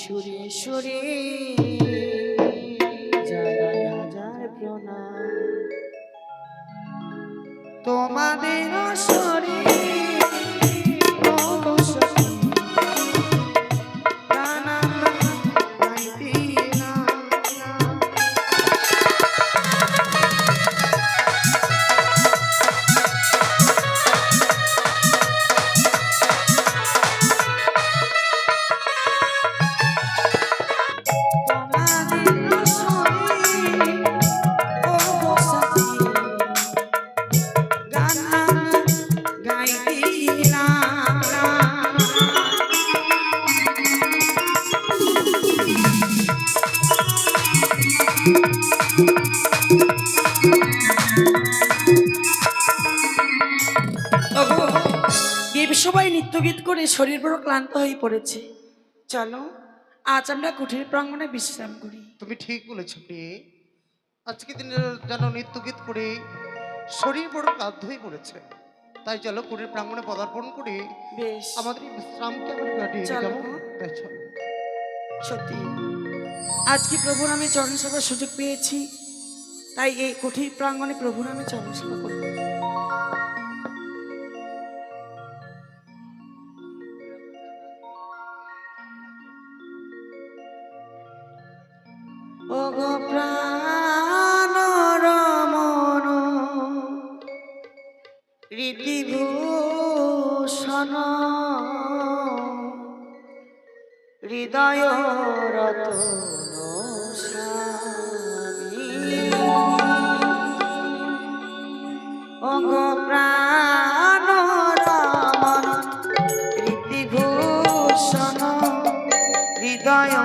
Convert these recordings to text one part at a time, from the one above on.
সুরেশ্বরী জানাই হাজার প্রণাম তোমাদের শরীর সবাই নৃত্য গীত করে শরীর বড় ক্লান্ত হয়ে পড়েছে। চলো আজ আমরা কুঠির প্রাঙ্গণে বিশ্রাম করি। তুমি ঠিক বলেছো প্রিয়ে, আজকে দিনে যেন নৃত্য গীত করে শরীর বড় ক্লান্ত হয়ে পড়েছে। তাই চলো কুঠির প্রাঙ্গণে পদার্পণ করে বেশ আমাদের এই বিশ্রামকে আমরা কাটিয়ে দিই, চলো। কেমন? তাই চলো। সত্যি আজকে প্রভু নামে চরণ সেবার সুযোগ পেয়েছি, তাই এই কুঠির প্রাঙ্গণে প্রভু নামে চরণ সেবা করব। ও গো প্রাণ রমণ রীতিভূষণ হৃদয় রতন স্বামী ও গো প্রাণ রমণ রীতিভূষণ হৃদয়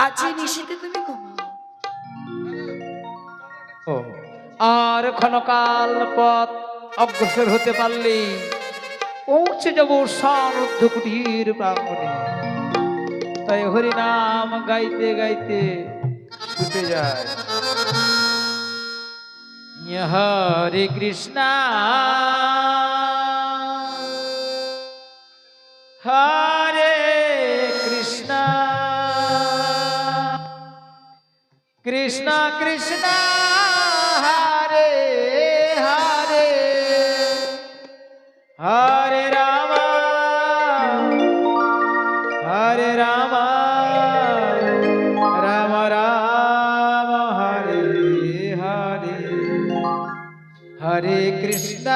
আজ এই নিশীতে তুমি ঘুমাও। ও আর ক্ষণকাল পথ অগ্রসর হতে পারলে পৌঁছে যাব সারুদ্ধ কুটির প্রাঙ্গণে। তাই হরিনাম গাইতে গাইতে ছুটে যায়। হরে কৃষ্ণা হরে কৃষ্ণা কৃষ্ণ কৃষ্ণ হরে হরে হরে রাম হরে রাম রাম রাম হরে হরে হরে কৃষ্ণ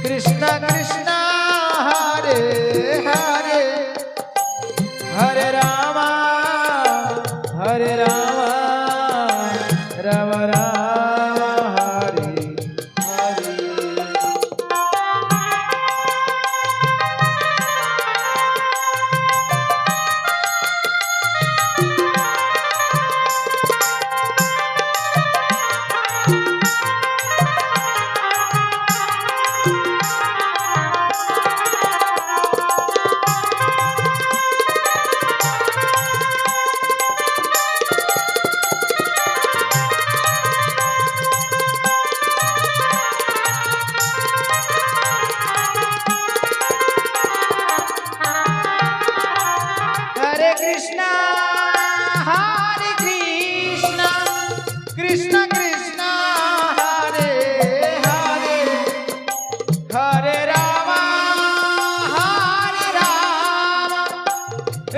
কৃষ্ণ কৃষ্ণ হরে হরে হরে রাম রাম রাম হরে হরে। হরে কৃষ্ণ কৃষ্ণ কৃষ্ণ হরে হরে হরে রাম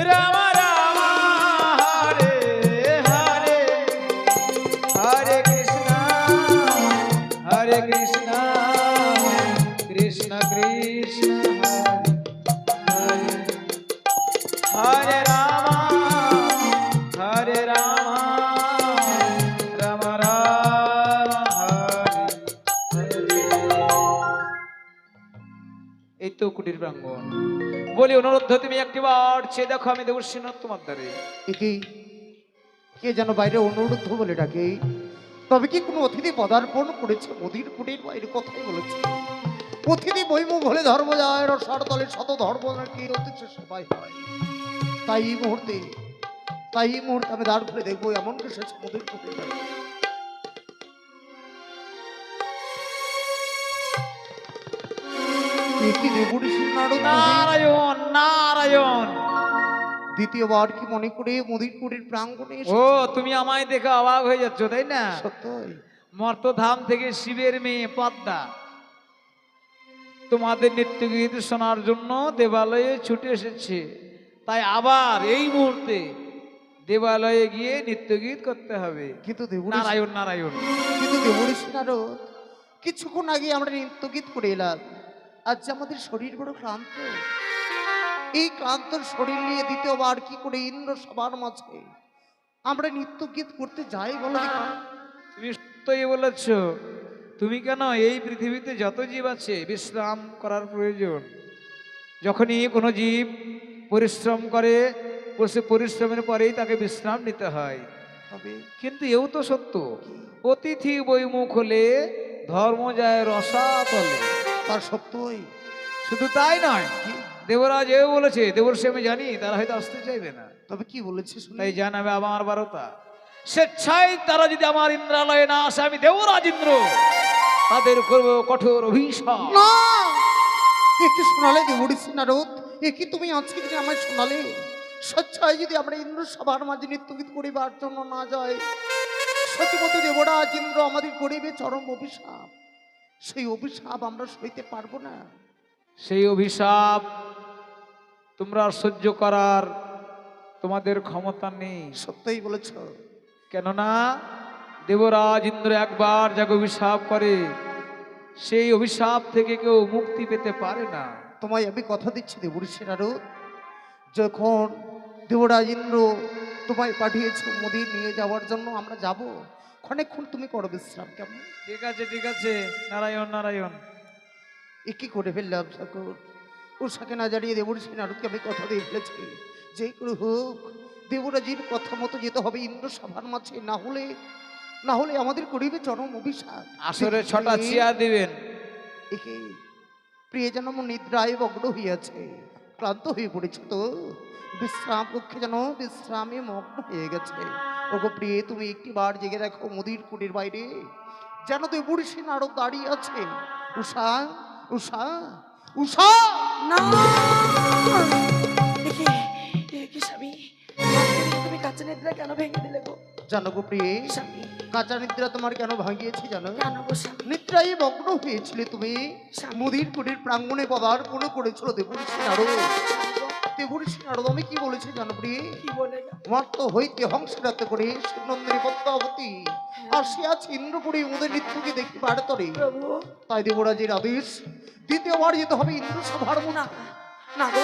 রাম রাম হরে হরে হরে কৃষ্ণ কৃষ্ণ কৃষ্ণ হরে হরে হরে রাম রাম হরে এই তো কুটির প্রাঙ্গণ। বলি অনুরোধ তুমি একটিবার চেয়ে দেখো আমি দেবশ্রী তোমার দ্বারে। একে কে যেন বাইরে অনুরোধ বলে ডাকে। তবে কি কোনো অতিথি পদার্পণ করেছে মোদির কুটির বাইরে? কথাই বলেছে অতিথি বৈমুখ হলে ধর্ম যায়, রসার তলে শত ধর্ম নাকি অতিথি সবাই হয়। তাই এই মুহূর্তে আমি দাঁড় করে দেখবো এমন কি সে মোদির কুটির বাইরে। নারায়ণ নারায়ণ। দ্বিতীয়বার কি মনে করে মোদির কুটির প্রাঙ্গণে ও তুমি আমায় দেখে অবাক হয়ে যাচ্ছ তাই না? সত্যই মর্তধাম থেকে শিবের মেয়ে পদ্মা তোমাদের নৃত্য গীত শোনার জন্য দেবালয়ে ছুটে এসেছে। তাই আবার এই মুহূর্তে দেবালয়ে গিয়ে নৃত্য গীত করতে হবে। কিন্তু নারায়ণ নারায়ণ। কিন্তু দেবঋষি নারদ, কিছুক্ষণ আগে আমরা নৃত্য গীত করে এলাম। আজ আমাদের শরীর বড় ক্লান্ত। এই ক্লান্ত শরীর নিয়ে দ্বিতীয়বার কি করে ইন্দ্র সবার মাঝে আমরা নৃত্য গীত করতে যাই বলো দেখি? তুমি সত্যই বলেছ। তুমি কেন, এই পৃথিবীতে যত জীব আছে বিশ্রাম করার প্রয়োজন। যখনই কোনো জীব পরিশ্রম করে, পরিশ্রমের পরেই তাকে বিশ্রাম নিতে হয়। তবে কিন্তু এও তো সত্য, অতিথি বৈমুখ হলে ধর্ম যায় রসাতলে। তার সত্যই। শুধু তাই নয়, দেবরাজ এও বলেছে, দেবর্ষি আমি জানি তারা হয়তো আসতে চাইবে না। তবে কি বলেছে শুনি? তাই জানাবে আমার বারতা। স্বেচ্ছায় তারা যদি আমার ইন্দ্রালয়ে না আসে, আমি দেবরাজ ইন্দ্র তাদের করবো কঠোর অভিশাপ। না, একটু শোনালে দেবঋষি নারদ, একই তুমি আজকে দিনে আমায় শোনালে। স্বেচ্ছায় যদি আমরা ইন্দ্র সবার মাঝে নৃত্য গীত করিবার জন্য না যাই, সত্যি দেবরাজ ইন্দ্র আমাদের করিবে চরম অভিশাপ। সেই অভিশাপ আমরা সইতে পারবো না। সেই অভিশাপ তোমরা সহ্য করার তোমাদের ক্ষমতা নেই। সত্যই বলেছ। কেননা দেবরাজ ইন্দ্র একবার যাকে অভিশাপ করে, সেই অভিশাপ থেকে কেউ মুক্তি পেতে পারে না। তোমায় আমি কথা দিচ্ছি দেবঋষি নারদ, যখন দেবরাজ ইন্দ্র তোমায় পাঠিয়েছে মোদির নিয়ে যাওয়ার জন্য, আমরা যাব। ক্ষণেক্ষণ তুমি করো বিশ্রাম, কেমন? ঠিক আছে ঠিক আছে। নারায়ণ নারায়ণ। এ কি করে ফেললাম ঠাকুর? উষাকে না জানিয়ে দেবর্ষি নারদকে আমি কথা দিয়ে ফেলেছি, যে করে হোক দেবরাজির কথা মতো যেতে হবে ইন্দ্র সভার মাঝে, না হলে আমাদের করিবে চরম অভিশাপ। আসরে ছটা চেয়ার দিবেন। একে প্রিয় যেন আমার নিদ্রায় মগ্ন হইয়াছে, ক্লান্ত হয়ে পড়েছে, তো বিশ্রাম কক্ষে যেন বিশ্রামে মগ্ন হয়ে গেছে। ওগো প্রিয়ে, তুমি একটি বার জেগে দেখো মোদির কুটির বাইরে যেন দেবর্ষি নারদ দাঁড়িয়ে আছে। উষা, উষা, উষা! না দেখি কি স্বামী, তুমি কাঁচা নিদ্রা কেন ভেঙে দিলে গো জানো গো প্রিয়ে, স্বামী? কাঁচা নিদ্রা তোমার কেন ভাঙিয়েছি জানো? কেন গো স্বামী? নিদ্রায় মগ্ন হয়েছিলে তুমি, স্বামী। মোদির কুটির প্রাঙ্গণে পদার্পণ করেছিল দেবর্ষি নারদ। দেবর্ষি নারদ আমি কি বলেছি জানো প্রিয়ে? কি বলে গো? মাত্র হইতে হংসরাতে করে শিবনন্দিনী পদ্মাবতী আর সে আছে ইন্দ্রপুরী ওদের নৃত্যকে দেখতে পারতরে। প্রভু তাই দেবরাজের আদেশ দ্বিতীয়বার যেতে হবে ইন্দ্র সভার না মধ্যে। না গো,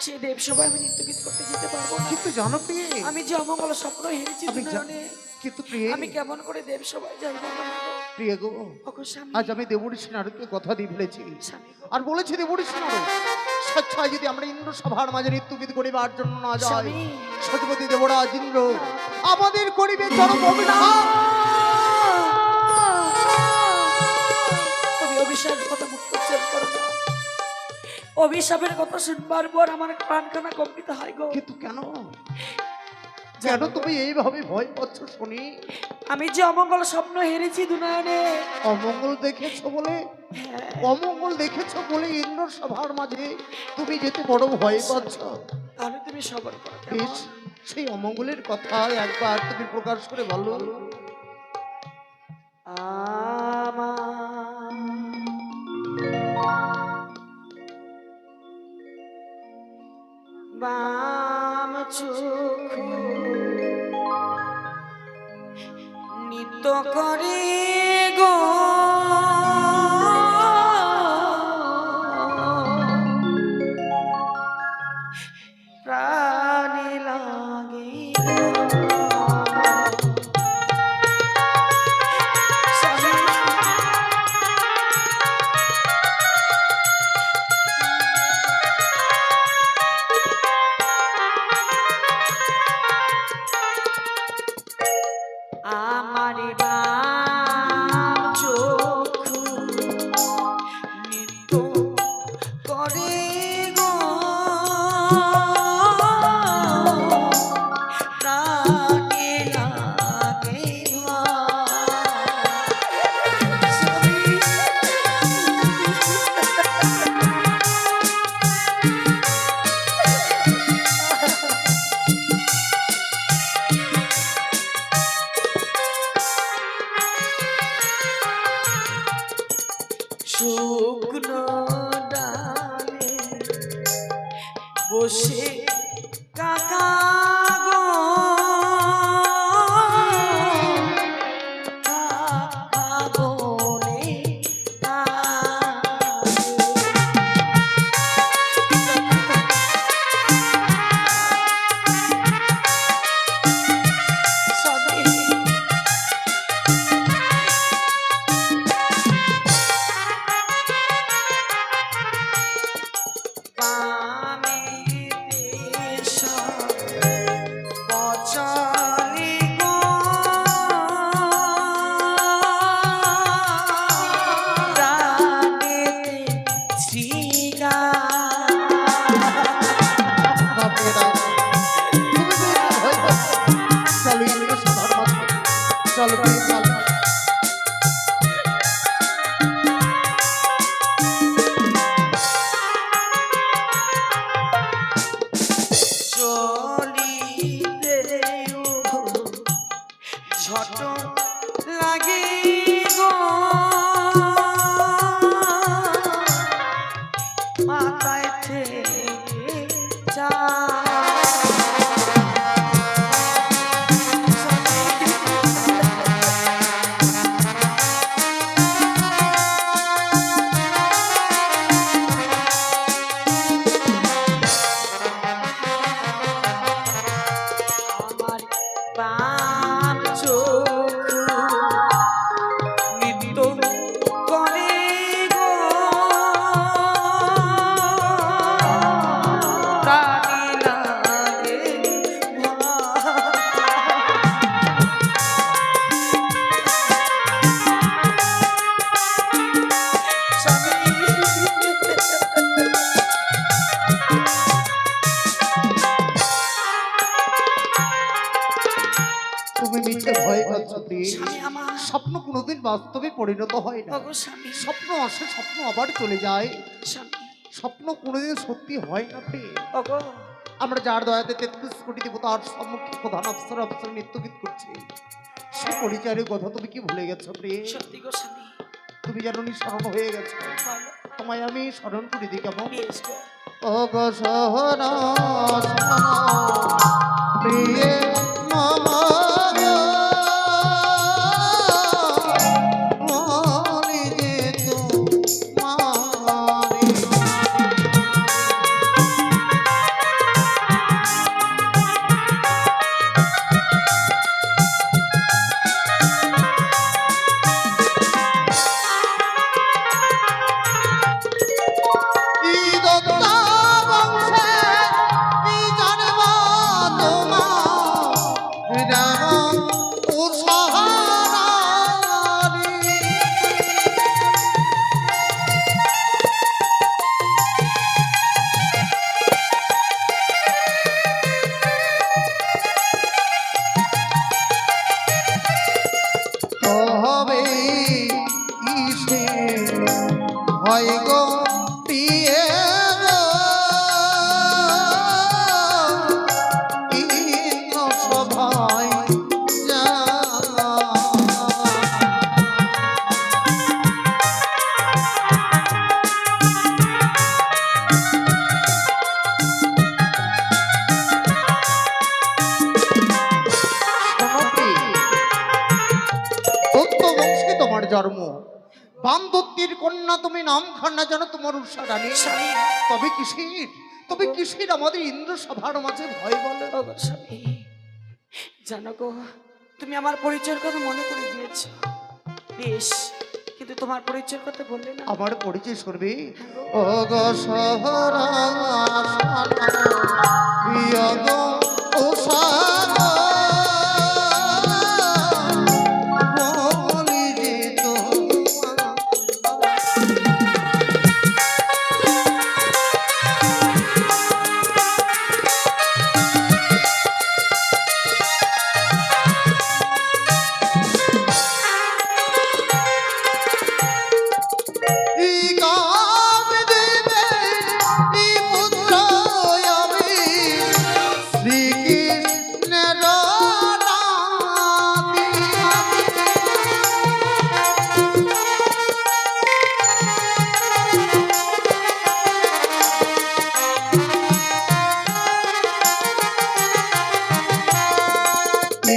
সে দেবসভায় আমি নৃত্য গীত করতে যেতে পারবো না। কিন্তু জানো প্রিয়ে, আমি যে অমঙ্গল স্বপ্ন হেরেছি আমি দুনয়নে, কিন্তু প্রিয়ে, আমি কেমন করে দেবসভায় যাইব না গো? প্রিয় গো, ওগো স্বামী, আজ আমি দেবর্ষি নারদকে কথা দিয়ে ফেলেছি স্বামী গো, আর বলেছি দেবর্ষি নারদ স্বেচ্ছায় যদি আমরা ইন্দ্র সভার মাঝে নৃত্য গীত করিবার জন্য না যাই, স্বামী। সতপতি দেবরাজ ইন্দ্র আমাদের করিবে চরম অভিশাপ। তুমি অভিশাপের কথা মুখ উচ্চারণ করো না। অভিশাপের কথা শুনবার পর আমার প্রাণখানা কম্পিত হয় গো। কিন্তু কেন কেন তুমি এইভাবে ভয় পাচ্ছ শুনি? আমি যে অমঙ্গল স্বপ্ন হেরেছি দুনয়নে, অমঙ্গল দেখেছো বলে, হ্যাঁ, অমঙ্গল দেখেছো বলে ইন্দ্র সভার মাঝে তুমি যেতে বড় ভয় পাচ্ছ। তাহলে তুমি সবর করো কেমন? বেশ, সেই অমঙ্গলের কথা একবার তুমি প্রকাশ করে বলো। বাম চক্ষু নিত্য করে গো প্রাণে লাগে আমার বাম চক্ষু নৃত্য করে গো প্রাণে লাগে শুকনো ডালে বসে কাকা গো কাকা বলে বামে দেশ কোনোদিন বাস্তবে পরিণত হয় না। ওগো স্বামী, স্বপ্ন আসে, স্বপ্ন আবার চলে যায়, স্বামী, স্বপ্ন কোনোদিন সত্যি হয় না প্রিয়ে। ওগো আমরা যার দয়াতে 33 কোটি দেবতার সম্মুখে প্রধান অফিসার অফিসার নৃত্যগীত করছি, সে পরিচয়ের কথা তুমি কি ভুলে গেছো প্রিয়ে? সত্যি গো স্বামী, তুমি যেন স্মরণ হয়ে গেছো, বলো। তোমায় আমি স্মরণ করে দিই কেমন? বেশ গো। ও গো সহনা প্রিয়ে মামা মনে যেত মারে। হবে কিসে হয় গো প্রিয়ে গো, ইন্দ্র সভায় যা। দত্ত বংশে তোমার জন্ম, বামদত্তির কন্যা তুমি, নাম খান্না যেন তোমার উষা রানী। স্বামী, তবে কিসের, তবে কিসের আমাদের ইন্দ্র সভার মাঝে ভয় বলে? ওগো স্বামী, জানো গো, তুমি আমার পরিচয়ের কথা মনে করে দিয়েছ, বেশ, কিন্তু তোমার পরিচয়ের কথা বললে না। আমার পরিচয় করবে? হ্যাঁ গো। ও গো সহরা প্রিয় গো উষা গো, বলি যে শ্রীকৃষ্ণের নাতি।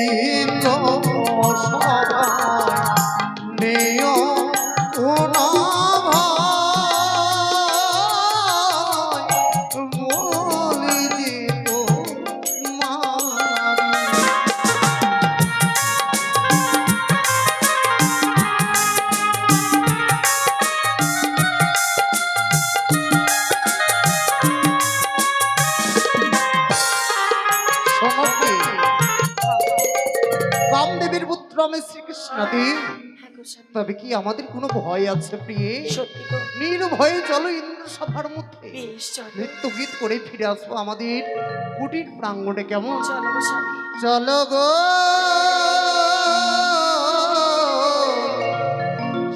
ইন্দ্র সভায় নেয় কোনো ভয়, বলি যে তোমারি। শোনো প্রিয়ে, রামদেবের পুত্র আমি শ্রীকৃষ্ণ দেব। হ্যাঁ গো স্বামী, তবে কি আমাদের কোনো ভয় আছে প্রিয়ে? সত্যি গো, নির্ভয়ে চলো ইন্দ্র সভার মধ্যে বেশ চলো, নৃত্য গীত করে ফিরে আসবো আমাদের কুটির প্রাঙ্গণে, কেমন? চলো গো স্বামী। চলো গো,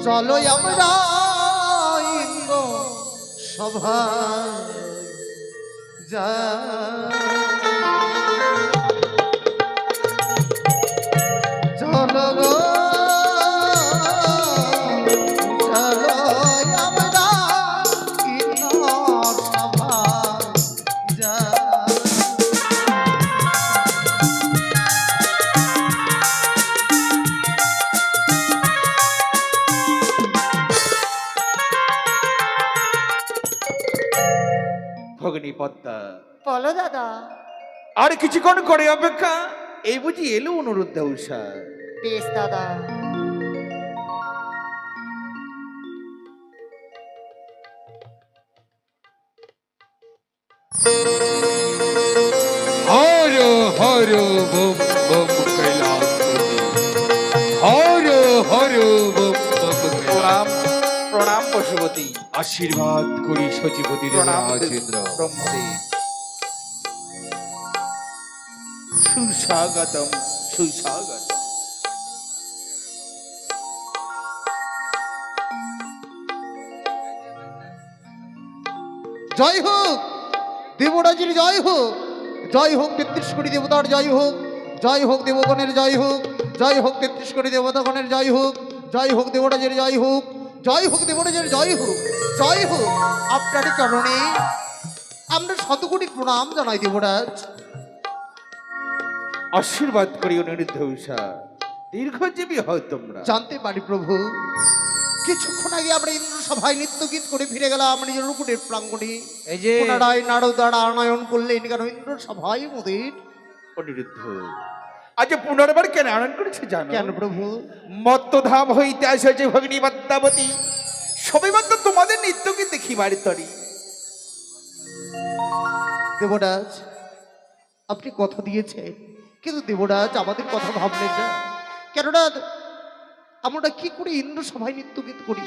চলো আমরা ইন্দ্র সভায় যা। চলো গো, চলো আমরা ইন্দ্র সভায় যা। ভগিনী পদ্মা, বলো দাদা। আর কিছুক্ষণ করে অপেক্ষা, এই বুঝি এলো অনুরুদ্ধ উষা। বেশ দাদা। Har Har bomb bomb Kailashpati, Har Har bomb bomb প্রণাম কৈলাস। প্রণাম পশুপতি, আশীর্বাদ করি সচিপতি প্রণাম রাজেন্দ্র। ব্রহ্মদেব। সুস্বাগতম সুস্বাগতম। জয় হোক দেবরাজের জয় হোক, জয় হোক 33 কোটি দেবতার জয় হোক, জয় হোক দেবগণের জয় হোক, জয় হোক 33 কোটি দেবতাগণের জয় হোক, জয় হোক দেবরাজের জয় হোক, জয় হোক দেবরাজের জয় হোক, জয় হোক। আপনার চরণে আমরা শতকোটি প্রণাম জানাই দেবরাজ। আশীর্বাদ করি অনিরুদ্ধ উষা, দীর্ঘজীবী হয় তোমরা। জানতে পারি প্রভু, কিছুক্ষণ আগে আমরা ইন্দ্র সভায় নৃত্য গীত করে ফিরে গেলাম নিজের রুকুটের প্রাঙ্গণে। এই যে পুনরায় নারদারা আনয়ন করলেন কেন ইন্দ্র সভায় মোদের? অনিরুদ্ধ আজ পুনর্বার কেন আনন্দ করেছে জানো? কেন প্রভু? মত্তধাম হইতে আসে ভগিনী পদ্মাবতী, সবাই মাত্র তোমাদের নৃত্যকে দেখিবার তরি। দেবরাজ আপনি কথা দিয়েছেন, কিন্তু দেবরাজ আমাদের কথা ভাবলেন না। কেননা আমরা কি করে ইন্দ্র সভায় নৃত্য গীত করি?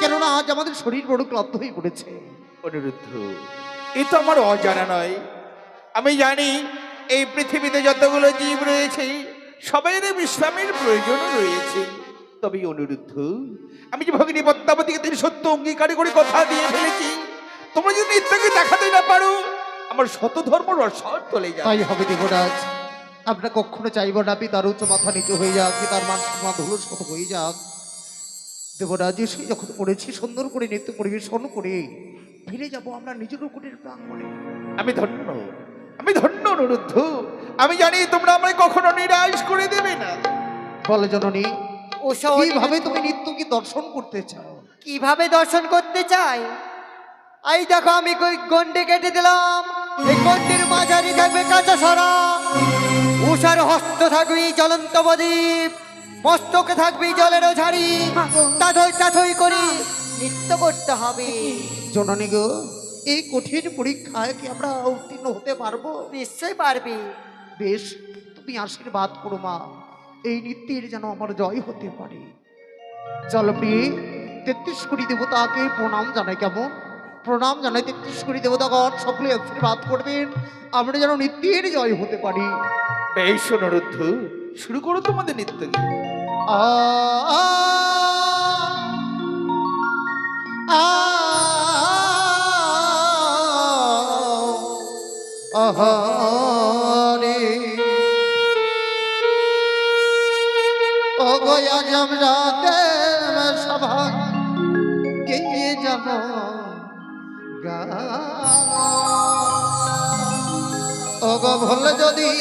কেননা আজ আমাদের শরীর বড় ক্লান্ত হয়ে পড়েছে। অনিরুদ্ধ এ তো আমার অজানা নয়, আমি জানি এই পৃথিবীতে যতগুলো জীব রয়েছে সবাইয়ের বিশ্রামের প্রয়োজন রয়েছে। তবে অনিরুদ্ধ আমি যে ভগিনী পদ্মাবতীকে তিনি সত্য অঙ্গীকার করে কথা দিয়ে ফেলেছি, তোমরা যদি নৃত্যকে দেখাতে না পারো আমার শত ধর্ম রসার চলে যায়। তাই হবে দেবরাজ, আমরা কখনো চাইব না পিতার উচ্চ মাথা নিচু হয়ে যাক, পিতার মান সম্মান ধুলো শত হয়ে যাক। দেবরাজ এসে যখন করেছি সুন্দর করে নৃত্য পরিবেশন করে ফিরে যাব আমরা নিজের রুকুটের প্রাঙ্গণে। আমি ধন্য, আমি ধন্য অনিরুদ্ধ। আমি জানি তোমরা আমায় কখনো নিরাশ করে দেবে না। বলে জননী, উষা কিভাবে তুমি নৃত্য কি দর্শন করতে চাও? কিভাবে দর্শন করতে চাই? এই দেখো আমি গন্ডে কেটে দিলাম, এই গন্ডির মাঝারি থাকবে কাঁচা সরা, উষার হস্ত থাকবে জ্বলন্ত প্রদীপ, মস্তকে থাকবে জলের ঝাড়ি, তাথই তাথই করে নৃত্য করতে হবে। জননী গো, এই কঠিন পরীক্ষায় কি আমরা উত্তীর্ণ হতে পারবো? নিশ্চয় পারবি। বেশ, তুমি আশীর্বাদ করো মা, এই নৃত্যের যেন আমার জয় হতে পারে। চলো প্রিয়, 33 কোটি দেবতাকে প্রণাম জানাই। কেমন প্রণাম জানাই 33 কোটি দেবতাগণ, সকলে আশীর্বাদ করবেন আমরা যেন নৃত্যের জয় হতে পারি। বেশ অনিরুদ্ধ, শুরু করো তোমাদের নৃত্য গীত। আ আ আ আহারে ও গয়া জমরাতে সভা গিয়ে যাব গা ও গো ভুল যদি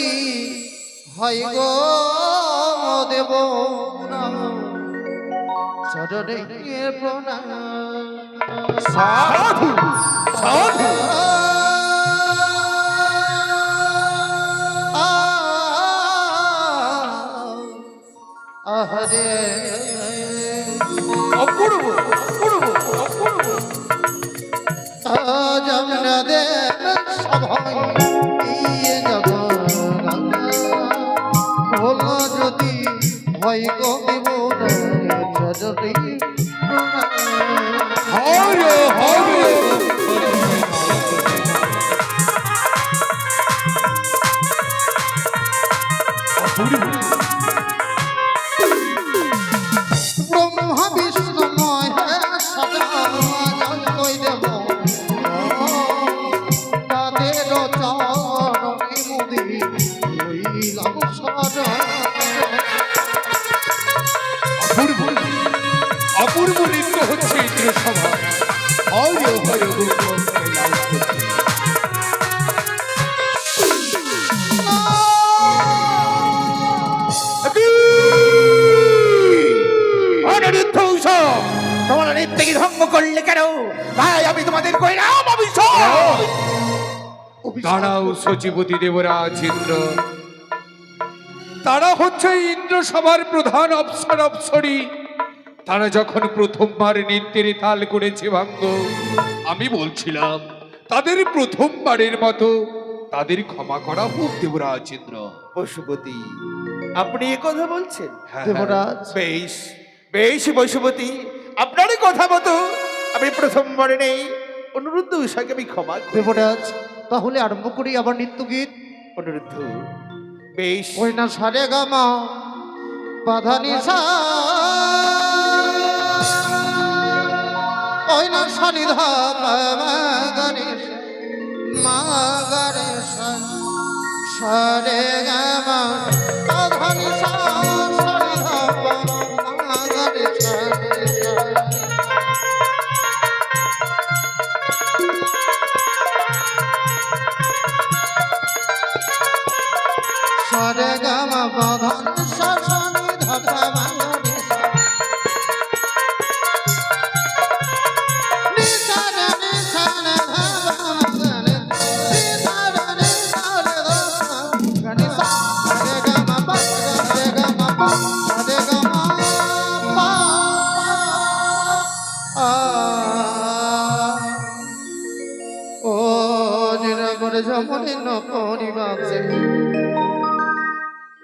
হয় গো দেব চরণে প্রণাম। সাধু সাধু আহরে অপূর্ব অপূর্ব অপূর্ব। আজ আমরা দেব সবাই গিয়ে যাব ভোল যদি হয় গো দেব চরণে প্রণাম। হর হর ব্রহ্মা বিষ্ণু মহেশ জয় দেব তাদের চরণে মুদি লইলাম শরণ। অপূর্ব অপূর্ব নৃত্য হচ্ছে ইন্দ্র সভা। হর হর বম কৈলাসপতি। অনিরুদ্ধ উষা, তোমরা নৃত্যকে ভঙ্গ করলে কেন? ভাই আমি তোমাদের কইলাম অভিশাপ। দাঁড়াও সচিবতী দেবরাজ ইন্দ্র, তারা হচ্ছে ইন্দ্র সভার প্রধান অপ্সর অপ্সরী। তারা যখন প্রথমবার নৃত্যের তাল করেছে ভাঙ্গ, আমি বলছিলাম তাদের প্রথমবারের মতো তাদের ক্ষমা করা হোক দেবরাজ ইন্দ্র। পশুপতি আপনি এ কথা বলছেন? হ্যাঁ, দেবরাজ বেশ বেশ পশুপতি, আপনারই কথা মতো আমি প্রথমবারে নেই অনুরুদ্ধ উষাকে আমি ক্ষমা করি। দেবরাজ তাহলে আরম্ভ করি আবার নৃত্য গীত। অনুরুদ্ধ বেশ। ওই না সারে গামা বাধা নিশা ওই না সানি ধাপ মাগারে মাগারে সারে গামা আধানি সানি ধাপ মাগারে সারে গামা বাধান সানি ধাপ মাগারে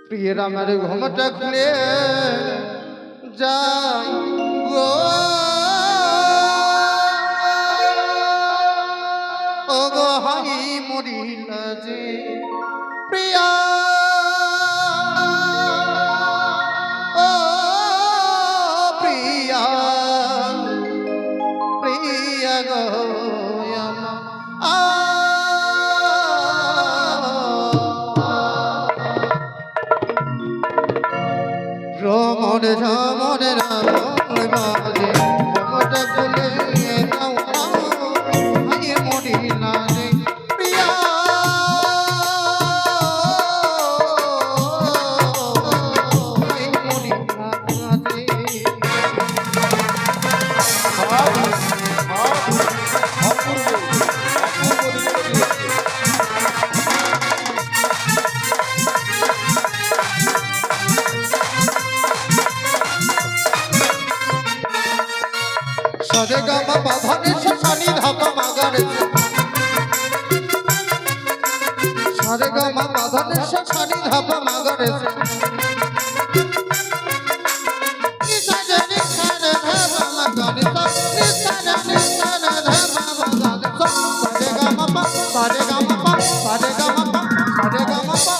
প্রিয় আমার ঘুমটা খুলে যাই গো ও গো হাই মরিল যে প্রিয়া ও প্রিয়া প্রিয়া গো রমণ রমণ রাম বাজে মমটা খুলে যাও হাই মরিল যে প্রিয়া হাই মরিল যে সারে গামা বাধানে সানি ধাপা মাগারে সারে গামা বাধানে সানি ধাপা মাগারে নিসারে নিসারে ধাপা মাগারে নিসারে নিসারে ধাপা মাগারে সারে গামা পা সারে গামা পা সারে গামা পা সারে গামা পা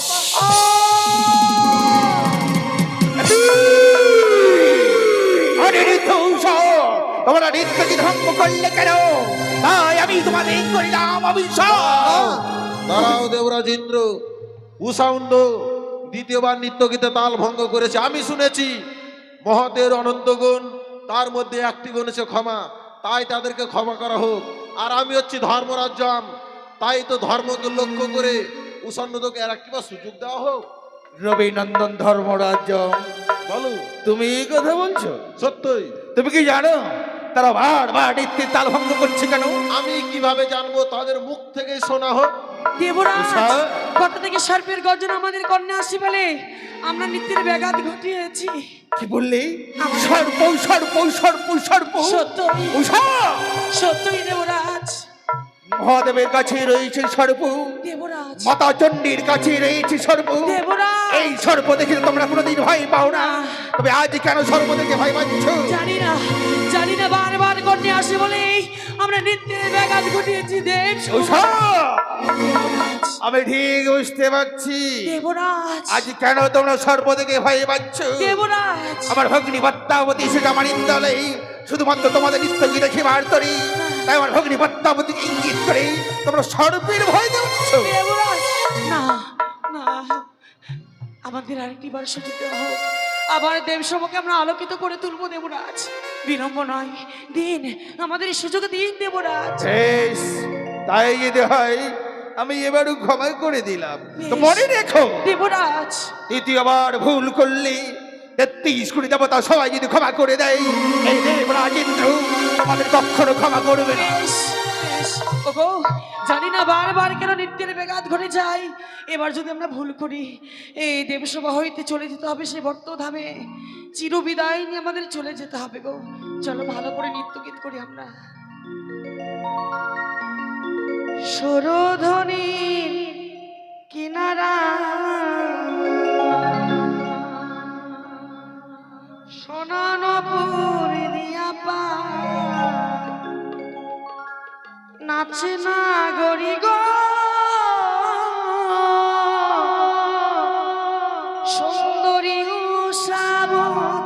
তোমরা নৃত্যকে ধ্বংস করলে কেন? তাই আমি তোমাদের করিলাম অভিশাপ। দাঁড়াও দেবরাজ ইন্দ্র, উষাউন্ড দ্বিতীয়বার নৃত্যগীতে তাল ভঙ্গ করেছে আমি শুনেছি। মহতের অনন্ত গুণ, তার মধ্যে একটি গুণ হচ্ছে ক্ষমা, তাই তাদেরকে ক্ষমা করা হোক। আর আমি হচ্ছি ধর্মরাজ্যম, তাই তো ধর্মকে লক্ষ্য করে উষান্নদকে আর একটি সুযোগ দেওয়া হোক। রবিনন্দন ধর্মরাজ্য, বলো তুমি এই কথা বলছো? সত্যই? তুমি কি জানো তারা বারবার নৃত্যের তাল ভঙ্গ করছে কেন? আমি কিভাবে জানবো? তাদের মুখ থেকে শোনা হোক। দেবরাজ উষা। কত থেকে সার্পের গর্জন আমাদের কন্যা আসি বলে আমরা নৃত্যের ব্যাঘাত ঘটিয়েছি। কি বললি? সর্প সর্প সর্প সর্প সত্যই উষা! সত্যই দেবরাজ। মহাদেবের কাছে রয়েছে সর্প, দেবরাজ মাতা চণ্ডীর কাছে রয়েছে সর্প। দেবরাজ এই সর্প দেখে তো তোমরা কোনোদিন ভয় পাও না, তবে আজ কেন সর্প দেখে ভয় পাচ্ছ? জানি না বারবার কন্যা আসে বলে আমরা নৃত্যের ব্যাঘাত ঘটিয়েছি দেব। উষা! আমি ঠিক বুঝতে পারছি দেবরাজ আজ কেন তোমরা সর্প দেখে ভয় পাচ্ছ। দেবরাজ আমার ভগ্নী পদ্মাবতী সেটা আমার ইন্দলে শুধুমাত্র তোমাদের নৃত্য গীতে খেবার তরি, তাই আমার ভগ্নী পদ্মাবতীকে ইঙ্গিত করে তোমরা সর্পের ভয় দিচ্ছ। দেবরাজ না না, আমাদের আরেকটি বার সুযোগ দেওয়া হোক। আবার দেবসভাকে আমরা আলোকিত করে তুলবো দেবরাজ। বিলম্ব নয়, দিন আমাদের এই সুযোগ দিন দেবরাজ। বেশ, তাই যদি হয় আমি এবারও ক্ষমা করে দিলাম। তো মনে রেখো দেবরাজ দ্বিতীয়বার ভুল করলে 33 কোটি দেবতা সবাই যদি ক্ষমা করে দেয়, এই দেবরাজ ইন্দ্র তোমাদের কখনো ক্ষমা করবে না। বেশ বেশ ওগো, জানি না বারবার কেন নৃত্যের ব্যাঘাত ঘটে যায়। এবার যদি আমরা ভুল করি এই দেবসভা হইতে চলে যেতে হবে সে বর্তধামে। চিরবিদায় নিয়ে আমাদের চলে যেতে হবে গো। চলো ভালো করে নৃত্য গীত করি আমরা। সরোধনীর কিনারা সোনানপুর দিয়া পা নাচে না গরি গো সুন্দরী উষাবতীরা।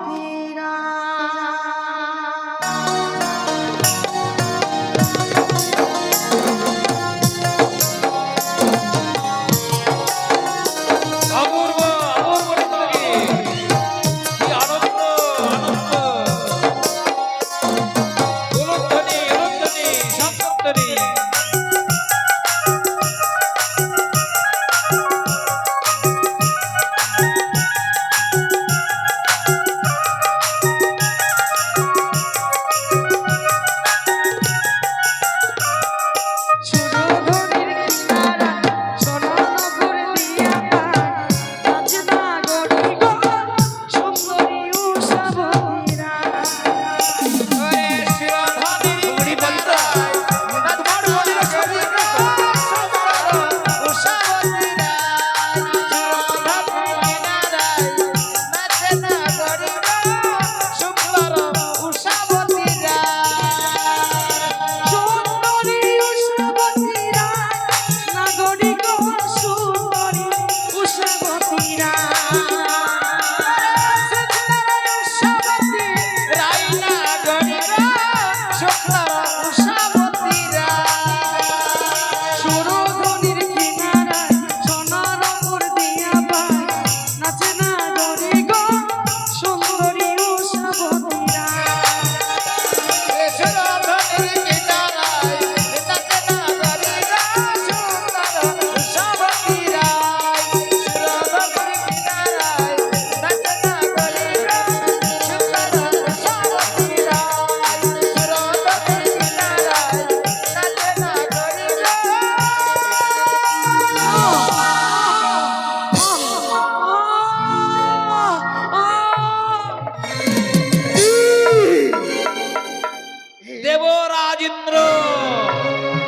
দেবরাজেন্দ্র,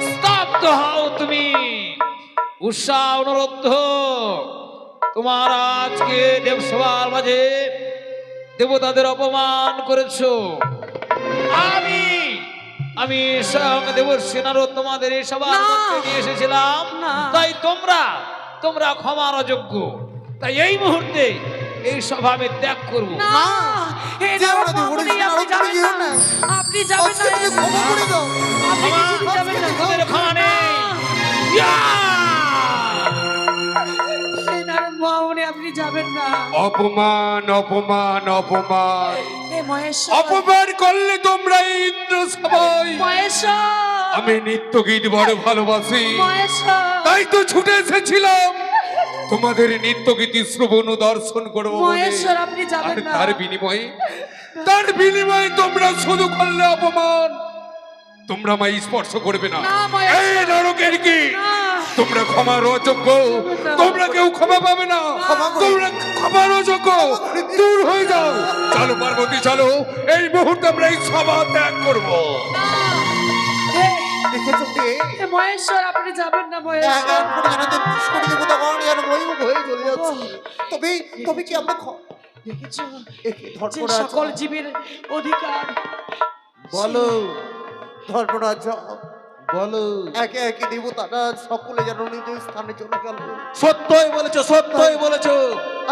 স্তব্ধ হও তুমি। উষা অনুরোধ, তোমার আজকে দেবসভার মাঝে দেবতাদের অপমান করেছো। আমি স্বয়ং দেবসেনারও তোমাদের এই সভার না। মধ্যে নিয়ে এসেছিলাম, না। তাই তোমরা ক্ষমার অযোগ্য। তাই এই মুহূর্তে এই সভা আমি ত্যাগ করবো। না, হে যেও না, নরক দেবরাজ, মহামুনি, আপনি নরক যাবেন যেও না। না। আপনি যাবেন আজকে না। তুমি ক্ষমা করে দাও। আপনি ক্ষমা, কিছুতেই যাবেন না। তোমাদের ক্ষমা নেই। ইয়া! হে নারদ মহামুনি, আপনি যাবেন না। অপমান অপমান অপমান হে মহেশ্বর, অপমান করলে তোমরা এই ইন্দ্র সবাই। মহেশ্বর, আমি নিত্য গীত বড় ভালোবাসি, মহেশ্বর, তাই তো ছুটে এসেছিলাম তোমাদের নিত্য গীতি শ্রবণ ও দর্শন করবো বলে। মহেশ্বর, আপনি আর যাবেন না। তার বিনিময়ে তোমরা শুধু করলে অপমান। তোমরা আমায় স্পর্শ করবে না। না, মহেশ্বর। এই নরকের কি না। তোমরা ক্ষমার অযোগ্য, না। তোমরা কেউ ক্ষমা পাবে না। ক্ষমা করে তোমরা ক্ষমার অযোগ্য, দূর হয়ে যাও। চলো পার্বতী, চলো, এই মুহূর্তে আমরা এই সভা ত্যাগ করবো। দেখেছো কে? হে মহেশ্বর, আপনি যাবেন না মহেশ্বর। এক এক করে যেন পুষ্করি দেবতাগণ যেন বহির্মুখ হয়ে চলে যাচ্ছে। তবে কি আমরা দেখেছো এ কি যে ধর্মরাজ? সকল জীবের অধিকার। বলো ধর্মরাজ, বলো। একে একে দেবতারা সকলে যেন নিজ স্থানে চলে গেল। সত্যই বলেছো, সত্যই বলেছো।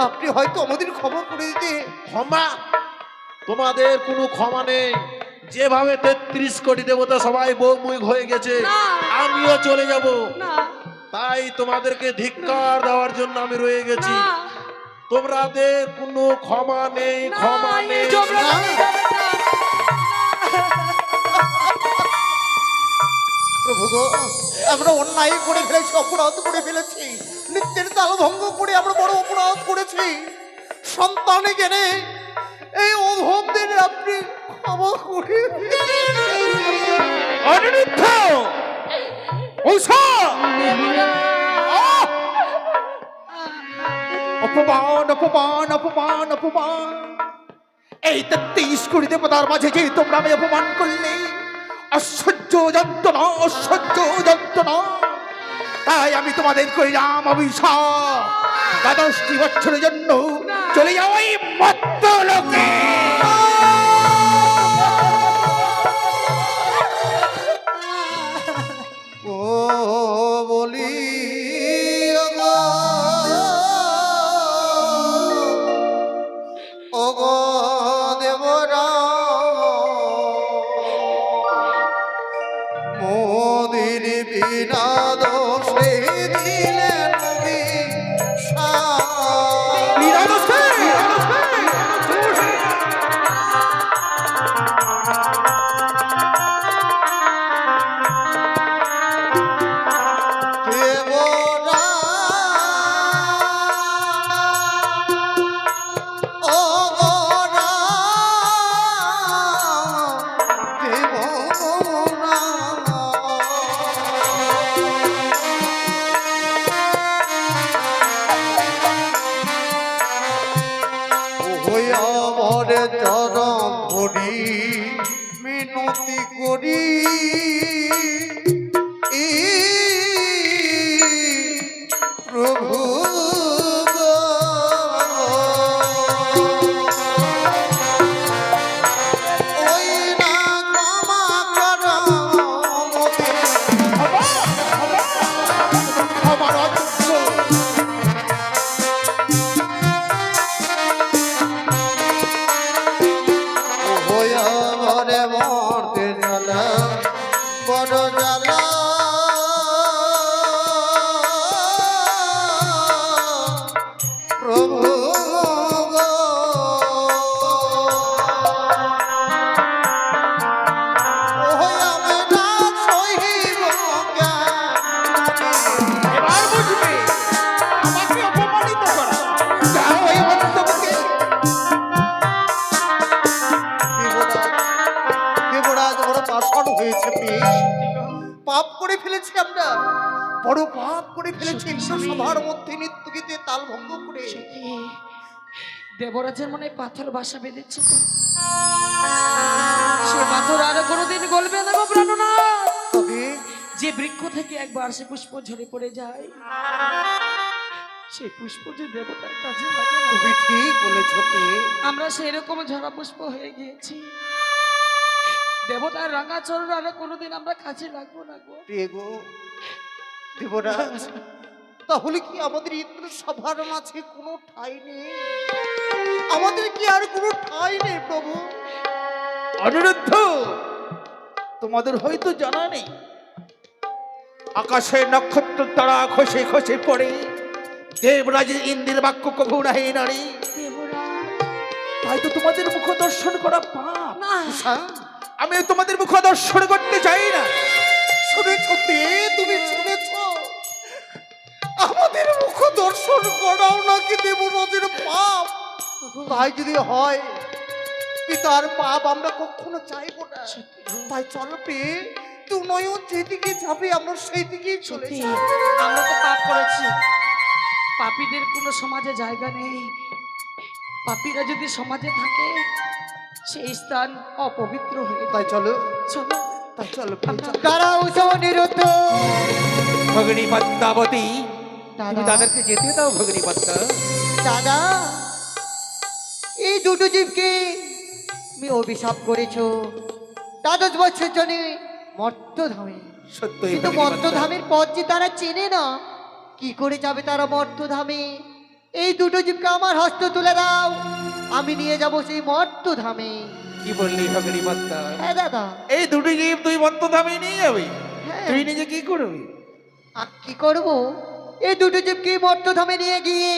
আপনি হয়তো আমাদের ক্ষমা করে দিতে। ক্ষমা? তোমাদের কোনো ক্ষমা নেই। যেভাবে 33 কোটি দেবতা সবাই বৌমুখ হয়ে গেছে, না। আমিও চলে যাব। না, তাই তোমাদেরকে ধিক্কার দেওয়ার জন্য আমি রয়ে গেছি। না, তোমাদের কোনো ক্ষমা নেই, না, ক্ষমা এই নেই। যমরাজ আপনি যাবেন না। প্রভু গো, আমরা অন্যায় করে ফেলেছি, অপরাধ করে ফেলেছি, নিত্যের তাল ভঙ্গ করে আমরা বড় অপরাধ করেছি। সন্তানে জেনে এই অধমদের আপনি ক্ষমা করে দিন। অনিরুদ্ধ, উষা, অপমান অপমান অপমান অপমান। এই 33 কোটি দেবতার মাঝে যে তোমরা আমি অপমান করলে, অসহ্য যন্ত্রণা, অসহ্য যন্ত্রণা। তাই আমি তোমাদের করিলাম অভিশাপ, 12টি বছরের জন্য চলে যাও এই মত্ত লোকে। ও বলি ও গো দেবরা, মোদির বিনা দোষে দিলেন দেবরা, ও গোরা দেবরা। ওই আমার চরণ ধরি মিনতি করি, প্রভু গো। ওই না ক্ষমা করো মোদের। আমার অযোগ্য, হইয়া মরে মরতে জ্বালা, বড় জ্বালা। প্রভু গো, ওই আমি না সহিব জ্ঞানে। এবার বুঝবে আমাকে অপমানিত করা। যাও এই মন্তব্যকে। দেবরাজ বড় পাষাণ হয়েছে বেশ। পাপ করে ফেলেছি আমরা, বড় পাপ করে ফেলেছি। সবার মধ্যে নিত্য গীতে তাল ভঙ্গ করে। দেবরাজের মনে হয় পাথর বাসা বেঁধেছে তো। সে পাথর আর কোনোদিন গলবে বৃক্ষ থেকে একবার সে পুষ্প ঝরে পড়ে যায়, সেই পুষ্প যে দেবতার কাজে লাগে না। তুমি ঠিক বলেছো প্রিয়ে। আমরা সেরকম ঝরা পুষ্প হয়ে গিয়েছি, দেবতার রাঙা চরণ আর কোনোদিন আমরা কাজে লাগবো না গো। প্রিয়ে গো দেবরাজ, তাহলে কি আমাদের ইন্দ্র সভার মাঝে কোনো ঠাঁই নেই? আমাদের কি আর কোনো ঠাঁই নেই প্রভু? অনিরুদ্ধ, তোমাদের হয়তো জানা নেই, আকাশে নক্ষত্র তারা খসে খসে পড়ে, দেবরাজের ইন্দ্রের বাক্য কভু নাহি নারী। তাই তো তোমাদের মুখ দর্শন করা পাপ। না, আমি তোমাদের মুখ দর্শন করতে চাই না। শুনেছ প্রিয়ে, তুমি শুনেছ? আমাদের মুখ দর্শন করাও নাকি দেবরাজের পাপ। তাই যদি হয় পিতার পাপ আমরা কখনো চাইবো না। তাই চলো প্রিয়ে, তুই নয়ন যেদিকে যাবে আমরা সেই দিকেই চলে সত্যি যাই। আমরা তো পাপ করেছি, পাপীদের কোনো সমাজে জায়গা নেই। পাপীরা যদি সমাজে থাকে সেই স্থান অপবিত্র হয়ে যায়। তাই চলো, চলো তাই চলো প্রিয়ে, চলো। দাঁড়াও অনিরুদ্ধ। ভগিনী পদ্মাবতী, তুমি দাদা, তাদেরকে যেতে দাও ভগিনী পদ্মা। দাদা, এই দুটো জীবকে তুমি অভিশাপ করেছো 12 বছর জন্য মর্তধামে। সত্যই কিন্তু ভগিনী পদ্মা। মর্তধামের পথ যে তারা চেনে না, কি করে যাবে তারা মর্তধামে? এই দুটো জীবকে আমার হস্ত তুলে দাও, আমি নিয়ে যাব সেই মর্তধামে। কি বললি ভগিনী পদ্মা? হ্যাঁ দাদা, এই দুটি জীব তুই মন্তধামে নিয়ে যাবি? হ্যাঁ। তুই নিজে কি করবি? আর কি করব? এই দুটো জীবকে মর্তধামে নিয়ে গিয়ে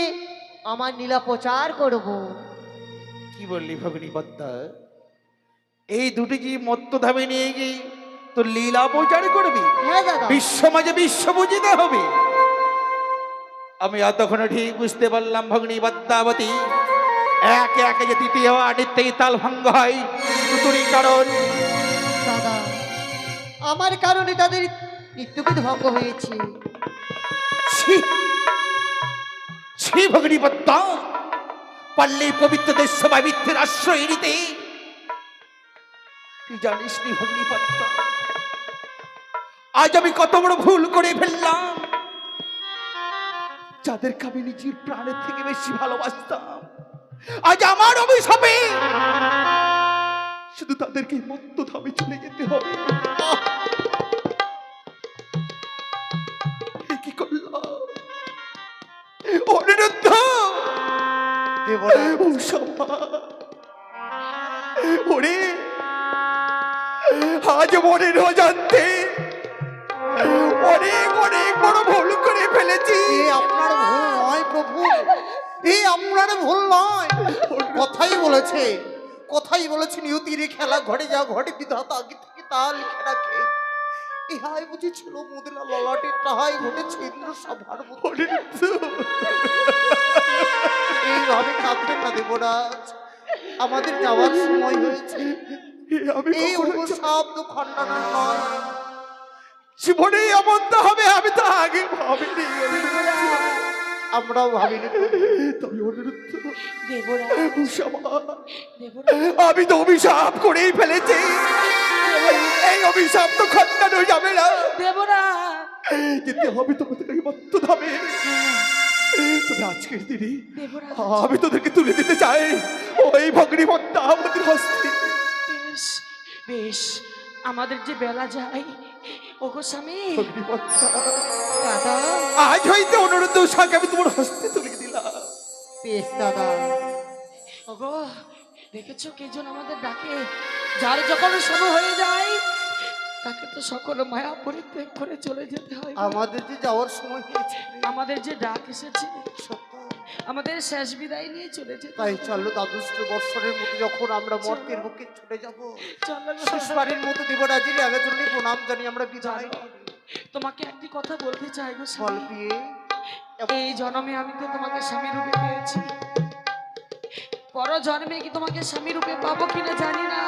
আমার লীলা প্রচার করব। কি বললি ভগিনী পদ্মা? এই দুটি জীব মত্তধামে নিয়ে গিয়ে তোর লীলা প্রচার করবি? হ্যাঁ দাদা, বিশ্ব মাঝে বিশ্ব বুঝিতে হবে। আমি এতক্ষণ ঠিক বুঝতে পারলাম ভগিনী পদ্মাবতী, একে একে যে তৃতীয় নিত্যই তাল ভঙ্গ হয় তুই কারণ। দাদা, আমার কারণে তাদের নিত্যবিধ ভঙ্গ হয়েছে। ছি ছি ভগিনী পদ্মা, পারলে পবিত্র দেশ পাবিত্রের আশ্রয় নিতে। তুই জানিস নি ভগিনী পদ্মা, আজ আমি কত বড় ভুল করে ফেললাম। যাদেরকে আমি নিজের প্রাণের থেকে বেশি ভালোবাসতাম, আজ আমার অভিশাপে শুধু তাদেরকে মত্তধামে চলে যেতে হবে। এ কি করলাম অনিরুদ্ধ? দেবরাজ, ও সভা, ওরে আজ মনের অজান্তে অনেক অনেক বড় ভুল করে ফেলেছি। এ আপনার ভুল নয় প্রভু, এই আপনার ভুল নয়। কথাই বলেছে, কথাই বলেছে, নিয়তির খেলা ঘরে যা ঘরে বিধাতা আগে থেকে তা লিখে রাখে। ইহাই বুঝেছিল মুদিলা ললাটে, তাহাই ঘটেছে ইন্দ্র সভার মধ্যে। অনিরুদ্ধ, এইভাবে কাঁদবেন না দেবরাজ, আমাদের যাওয়ার সময় হয়েছে। আমি এই কখনো অভিশাপ তো খণ্ডনের নয়। জীবনে এমনটা হবে আমি তো আগে ভাবিনি। আমরাও ভাবিনি। তবে অনিরুদ্ধ, দেবরা, ও সভা, দেবরা, আমি তো অভিশাপ করেই ফেলেছি। এই অভিশাপ তো খণ্ডানো যাবে না। দেবরা, যেতে হবে তোমাদের মত্তধামে। তবে আজকের দিনে দেবরা, আমি তোদেরকে তুলে দিতে চাই ওই ভগ্নী পদ্মা আমাদের হস্তে। বেশ বেশ, আমাদের যে বেলা যায়। ওগো স্বামী, ভগ্নী পদ্মা, দাদা, আজ হইতে অনুরোধ শাক আমি তোমার হস্তে তুলে দিলাম। বেশ দাদা। ওগো দেখেছো কে জন আমাদের ডাকে? যার যখন সময় হয়ে যায় তাকে তো সকল মায়া পরিত্যাগ করে চলে যেতে হয়। আমাদের যে যাওয়ার সময় হয়েছে, আমাদের যে ডাক এসেছে, সত্য। আমাদের শেষ বিদায় নিয়ে চলে যেতে তাই হবে। চলো দ্বাদশ বৎসরের মতো যখন আমরা মর্তের বুকে ছুটে যাব, চলো গো। শেষবারের মতো দেবরাজের আগে জন্য প্রণাম জানি আমরা বিদায়। তোমাকে একটি কথা বলতে চাই গো বল স্বামী। প্রিয়ে, এই জন্মে আমি তো তোমাকে স্বামী রূপে পেয়েছি, পর জন্মে কি তোমাকে স্বামী রূপে পাবো কিনা জানি না।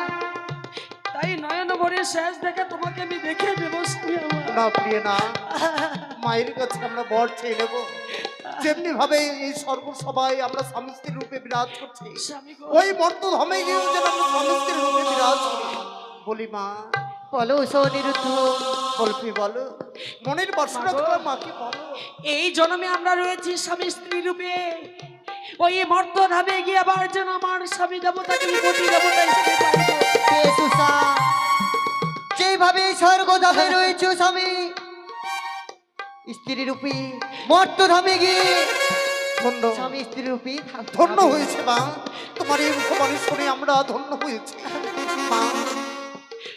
তাই নয়ন ভরে শেষ দেখে তোমাকে আমি দেখে দেবো স্বামী আমার। না প্রিয়ে না, মায়ের কাছে আমরা বর চেয়ে নেব। যেমনি ভাবে এই সর্বসভায় আমরা স্বামী স্ত্রীর রূপে বিরাজ করছি, স্বামী গো, ওই মর্ত ধামে গিয়েও যেন আমরা স্বামী স্ত্রীর রূপে বিরাজ করি। বলি মা, বলো উষা অনিরুদ্ধ। বলবি বলো, মনের বাসনা মাগো। তোমার মাকে বলো। এই জন্মে আমরা রয়েছি স্বামী স্ত্রী রূপে, ওই মর্তধামে গিয়ে আবার যেন আমার স্বামী দেবতাকে পতি দেবতা হিসেবে পাইব। বেশ উষা, যেভাবে স্বর্গধামে রয়েছে স্বামী স্ত্রী রূপী, মর্তধামে গিয়ে ধন্য স্বামী স্ত্রী রূপী থাকতে ধন্য হবে। হয়েছে মা, তোমার এই মুখবাণী শুনে আমরা ধন্য হয়েছি মা।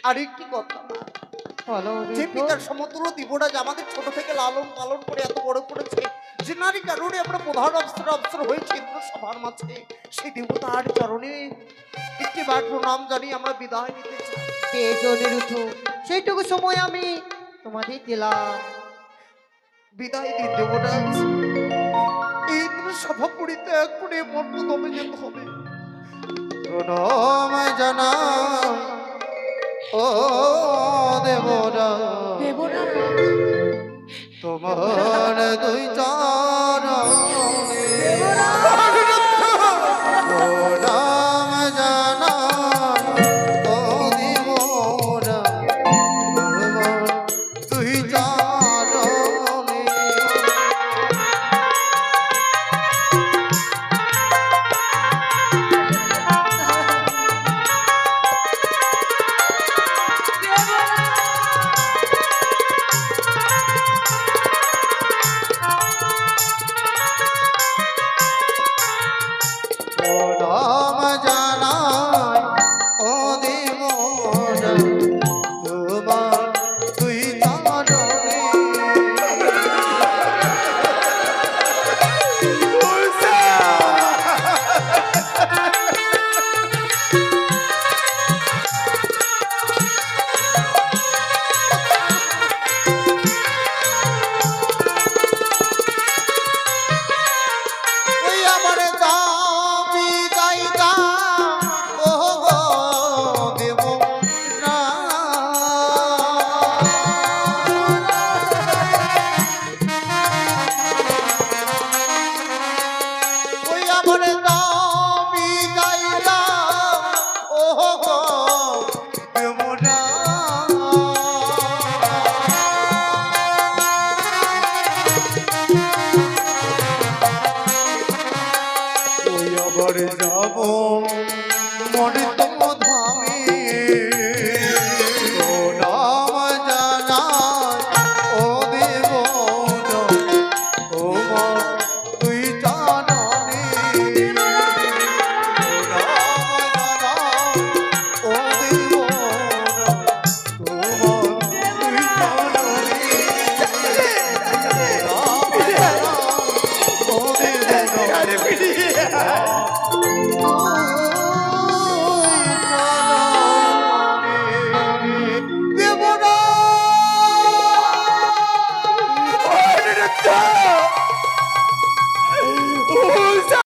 আর একটি কথা মা, বলো যে অনিরুদ্ধ। পিতার সমতুল্য দিবরাজ আমাদের ছোট থেকে লালন পালন করে এত বড় করেছে, যে নারী কারণে আমরা প্রধান অফসর হয়েছি ইন্দ্র সভার মাঝে, সেই দেবতার চরণে একটি বার প্রণাম জানি আমরা বিদায় নিতে চাই। বেশ অনিরুদ্ধ, সেইটুকু সময় আমি তোমাদের দিলাম। বিদায় দিন দেবরাজ, এই ইন্দ্র সভা পরিত্যাগ করে মর্তদমে যেতে হবে। প্রণাম জানাম ও দেবরাজ, দেবরাজ, তোমার দুই চরণে প্রণাম জানাম ও দেবরাজ, তোমার দুই চরণে। দেবরাজ।